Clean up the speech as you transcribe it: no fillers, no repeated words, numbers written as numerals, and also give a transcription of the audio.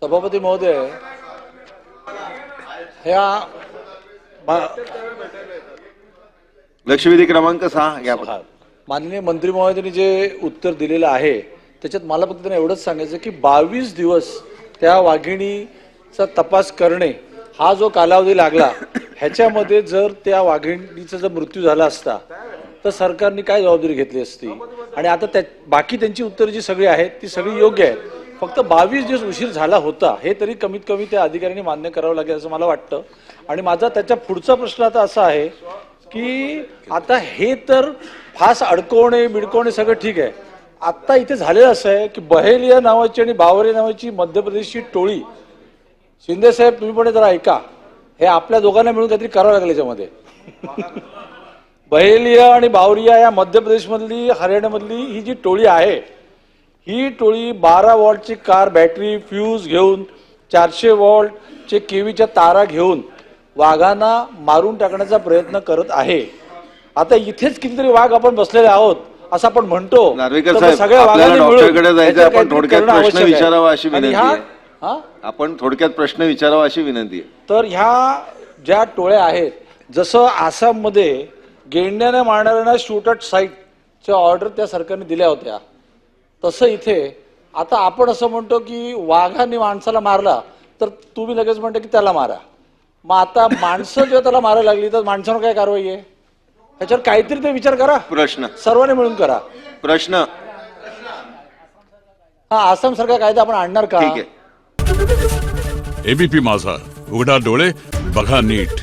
सभापती महोदय, ह्या लक्षवेधी क्रमांक 6 घ्या. माननीय मंत्री महोदयांनी जे उत्तर दिलेलं आहे त्याच्यात मला फक्त त्यांना एवढंच सांगायचं की 22 दिवस त्या वाघिणीचा तपास करणे हा जो कालावधी लागला, ह्याच्यामध्ये जर त्या वाघिणीचा जर मृत्यू झाला असता तर सरकारने काय जबाबदारी घेतली असती. आणि आता बाकी त्यांची उत्तरं जी सगळी आहेत ती सगळी योग्य आहेत, फक्त 22 दिवस उशीर झाला होता हे तरी कमीत कमी त्या अधिकाऱ्यांनी मान्य करावं लागेल असं मला वाटतं. आणि माझा त्याच्या पुढचा प्रश्न आता असा आहे की आता हे तर फास अडकवणे बिडकवणे सगळं ठीक आहे, आता इथे झालेलं असं आहे की बहेलिया नावाची आणि बावरे नावाची मध्य प्रदेशची टोळी, शिंदे साहेब तुम्ही पण जरा ऐका, हे आपल्या दोघांना मिळून काहीतरी करावं लागेल याच्यामध्ये. बहेलिया आणि बावरिया या मध्य प्रदेशमधली हरियाणामधली ही जी टोळी आहे, ही टोळी 12 वॉल्टची कार बॅटरी फ्यूज घेऊन 400 वॉल्टचे केवीच्या तारा घेऊन वाघांना मारून टाकण्याचा प्रयत्न करत आहे. आता इथेच कितीतरी वाघ आपण बसलेले आहोत असं आपण म्हणतो. नार्वेकर साहेब, आपल्याला डॉक्टरकडे जायचं, आपण थोडक्यात प्रश्न विचारावा अशी विनंती आहे. आपण थोडक्यात प्रश्न विचारावा अशी विनंती आहे. तर ह्या ज्या टोळ्या आहेत, जसं आसाममध्ये गेंड्याने मारणाऱ्यांना शूट ॲट साईटच्या ऑर्डर त्या सरकारने दिल्या होत्या, तसं इथे आता आपण असं म्हणतो की वाघाने माणसाला मारला तर तुम्ही लगेच म्हणता की त्याला मारा. मग आता माणसं जेव्हा त्याला मारायला लागली तर माणसावर काय कारवाई आहे, ह्याच्यावर काहीतरी ते विचार करा, प्रश्न सर्वांनी मिळून करा. प्रश्न हा आसाम सारखा कायदा आपण आणणार का? ठीक आहे. एबीपी माझा, उघडा डोळे बघा नीट.